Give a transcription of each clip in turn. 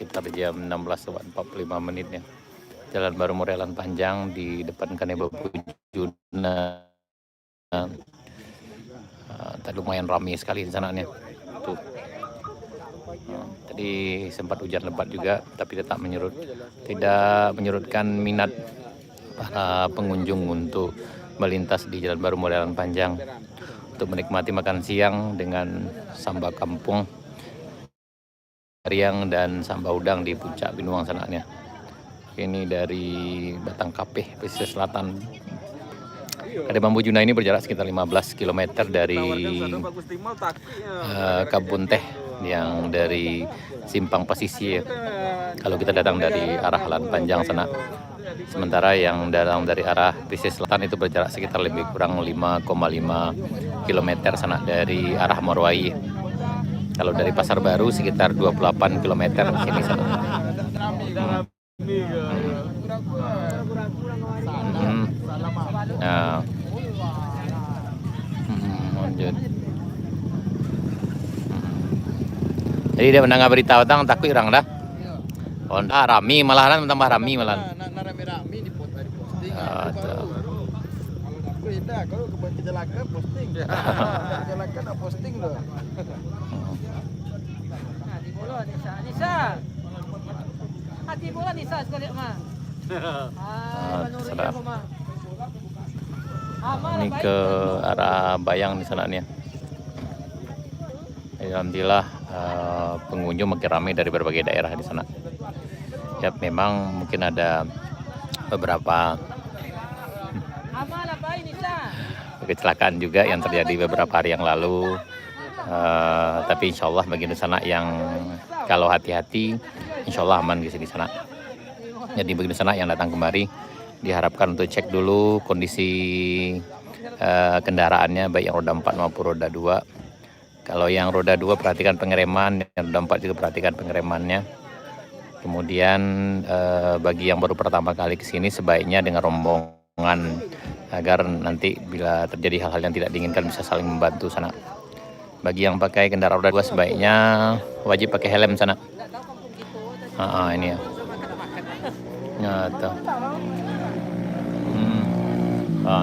sekitar jam 16:45 ya. Jalan Baru Morelan Panjang di depan Kanebo Pujuna. Tadi lumayan ramai sekali di sana nih. Tuh. Tadi sempat hujan lebat juga, tapi tidak menyurutkan minat para pengunjung untuk melintas di Jalan Baru Morelan Panjang untuk menikmati makan siang dengan sambal kampung, riang dan sambal udang di puncak Binuang sananya. Ini dari Batang Kapih, pesisir selatan. Kanebo Pujuna ini berjarak sekitar 15 km dari Kebun Teh yang dari Simpang Pasisir. Kalau kita datang dari arah Jalan Panjang sana. Sementara yang datang dari arah pesisir selatan itu berjarak sekitar lebih kurang 5,5 km sana dari arah Morowai. Kalau dari Pasar Baru sekitar 28 km sini sana. Nah. Jadi dia mendengar berita tentang takut orang dah. Honda rami malahan tambah rami malahan. Rami di posting. Kalau kecelakaan posting. Kecelakaan tak posting loh. Hati bola Nisa. Hati bola Nisa sekali mah. Ini ke arah Bayang di sana nih. Alhamdulillah pengunjung makin ramai dari berbagai daerah di sana. Ya memang mungkin ada beberapa kecelakaan juga yang terjadi beberapa hari yang lalu. Tapi insya Allah bagi di sana yang kalau hati-hati, insya Allah aman di sana. Jadi bagi di sana yang datang kemari diharapkan untuk cek dulu kondisi kendaraannya, baik yang roda 4 maupun roda 2. Kalau yang roda 2 perhatikan pengereman, yang roda 4 juga perhatikan pengeremannya. Kemudian bagi yang baru pertama kali ke sini sebaiknya dengan rombongan agar nanti bila terjadi hal-hal yang tidak diinginkan bisa saling membantu sana. Bagi yang pakai kendaraan roda 2 sebaiknya wajib pakai helm sana. Ini ya. Nyata.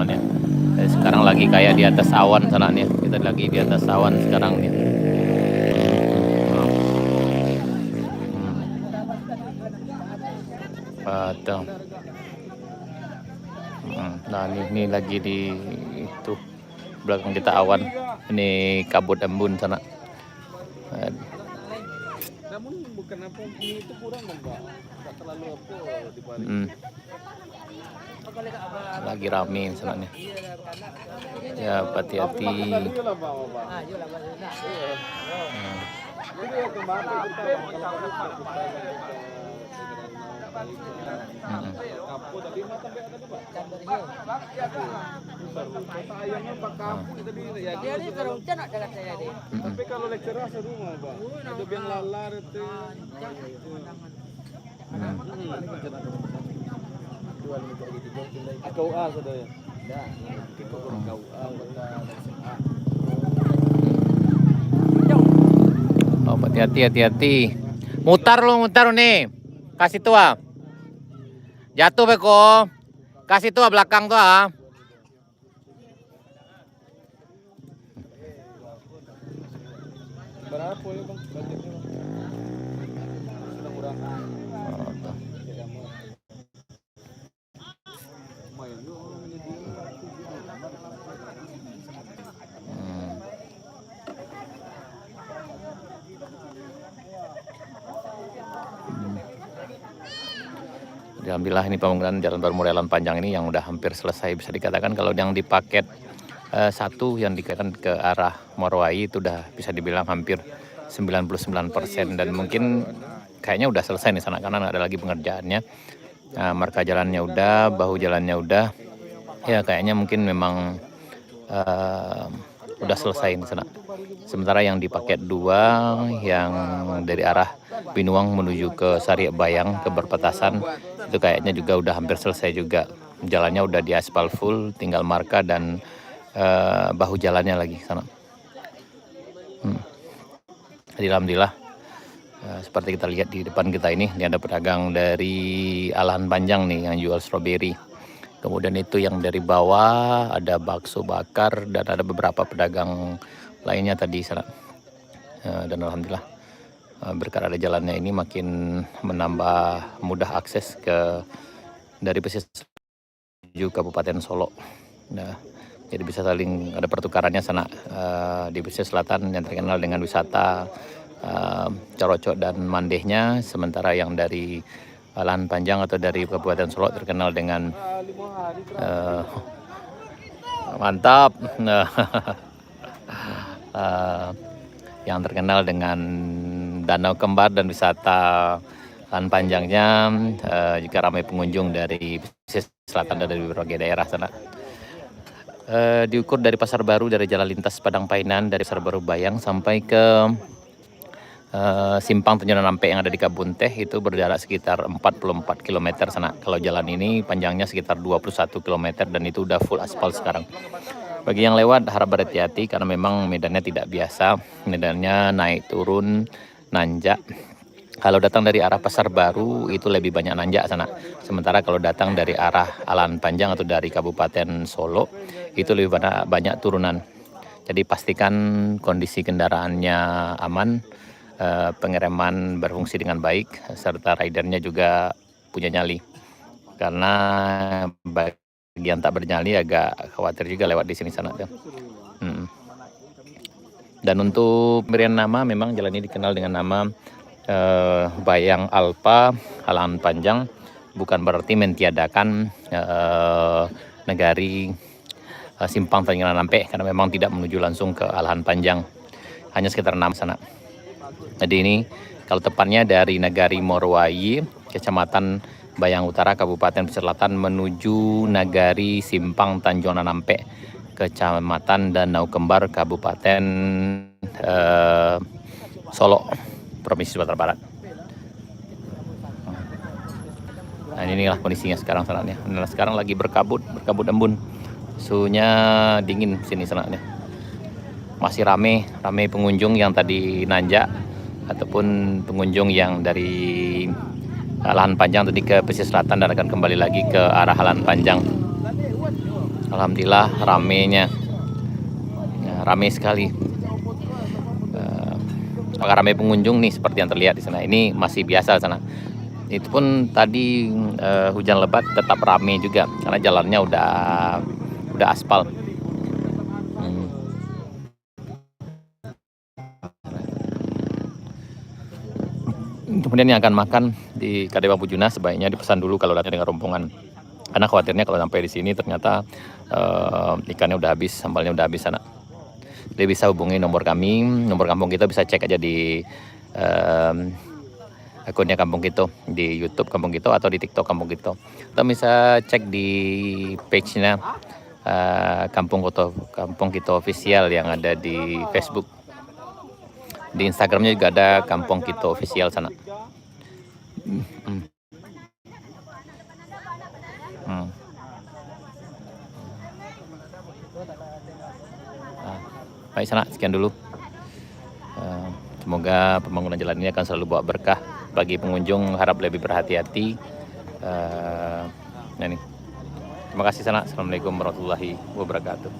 Nih. Sekarang lagi kayak di atas awan sana nih. Kita lagi di atas awan sekarang nih. Nah ini lagi di itu belakang kita awan. Ini kabut embun sana. Namun bukan apa itu kurang Mbak. Enggak terlalu apa dibalik. Lagi rame sana nih. Ya hati-hati. Tapi kalau lecera serumah Pak. Ada yang lalar itu. KUA sudah ya. Oh, hati-hati. Mutar nih. Kasih tua. Jatuh beko. Kasih tua belakang tua. Berapa ya Bang budgetnya? Sudah kurang. Alhamdulillah ini pembangunan Jalan Baru Morelan Panjang ini yang udah hampir selesai, bisa dikatakan kalau yang di paket 1 yang dikaitkan ke arah Morowai itu udah bisa dibilang hampir 99% dan mungkin kayaknya udah selesai nih sana karena nggak ada lagi pengerjaannya. Marka jalannya udah, bahu jalannya udah, ya kayaknya mungkin memang udah selesai di sana. Sementara yang di paket 2 yang dari arah Binuang menuju ke Sariak Bayang ke perbatasan itu kayaknya juga udah hampir selesai juga. Jalannya udah diaspal full, tinggal marka dan bahu jalannya lagi sana. Jadi alhamdulillah Seperti kita lihat di depan kita ini ada pedagang dari Alahan Panjang nih yang jual stroberi. Kemudian itu yang dari bawah ada bakso bakar dan ada beberapa pedagang lainnya tadi sana. Dan alhamdulillah berkat ada jalannya ini makin menambah mudah akses ke dari pesisir menuju Kabupaten Solo. Nah, jadi bisa saling ada pertukarannya sana di pesisir selatan yang terkenal dengan wisata Corocok dan Mandehnya, sementara yang dari Alahan Panjang atau dari Kabupaten Solo terkenal dengan 5 hari mantap yang terkenal dengan Danau Kembar dan wisata Alahan Panjangnya juga ramai pengunjung dari pesisir selatan dan dari berbagai daerah sana. Diukur dari Pasar Baru, dari jalan lintas Padang Painan, dari Pasar Baru Bayang sampai ke simpang Tanjung Nampe yang ada di Kabun Teh, itu berjarak sekitar 44 km sana. Kalau jalan ini panjangnya sekitar 21 km dan itu udah full aspal sekarang. Bagi yang lewat harap berhati-hati karena memang medannya tidak biasa, medannya naik turun nanjak. Kalau datang dari arah Pasar Baru itu lebih banyak nanjak sana. Sementara kalau datang dari arah Alahan Panjang atau dari Kabupaten Solo itu lebih banyak turunan. Jadi pastikan kondisi kendaraannya aman, pengereman berfungsi dengan baik, serta ridernya juga punya nyali. Karena bagi yang tak bernyali agak khawatir juga lewat di sini sana. Dan untuk pemberian nama, memang jalan ini dikenal dengan nama Bayang Alpa Alahan Panjang, bukan berarti mentiadakan negari simpang Tanjung Nampe, karena memang tidak menuju langsung ke Alahan Panjang, hanya sekitar 6 sana. Jadi ini kalau tepatnya dari Nagari Morowali, Kecamatan Bayang Utara, Kabupaten Pesisir Selatan menuju Nagari Simpang Tanjung Nampe, Kecamatan Danau Kembar, Kabupaten Solo, Provinsi Sumatera Barat. Nah, inilah kondisinya sekarang sananya. Nah, sekarang lagi berkabut embun. Suhunya dingin sini sananya. Masih rame pengunjung yang tadi nanjak ataupun pengunjung yang dari Alahan Panjang tadi ke pesisir selatan dan akan kembali lagi ke arah Alahan Panjang. Alhamdulillah ramenya, rame sekali. Rame pengunjung nih seperti yang terlihat di sana. Ini masih biasa sana. Itu pun tadi hujan lebat tetap rame juga karena jalannya udah aspal. Kemudian yang akan makan di Kadai Bambu Juna sebaiknya dipesan dulu kalau datang dengan rombongan, karena khawatirnya kalau sampai di sini ternyata ikannya udah habis, sambalnya udah habis sana. Jadi bisa hubungi nomor kami, nomor kampung kita bisa cek aja di akunnya Kampung Kito di YouTube Kampung Kito atau di TikTok Kampung Kito. Atau bisa cek di page-nya Kampung Kito Official yang ada di Facebook. Di Instagramnya juga ada Kampung Kito Official sana. Baik sana, sekian dulu. Semoga pembangunan jalan ini akan selalu bawa berkah bagi pengunjung. Harap lebih berhati-hati. Nah, ini. Terima kasih sana. Assalamualaikum warahmatullahi wabarakatuh.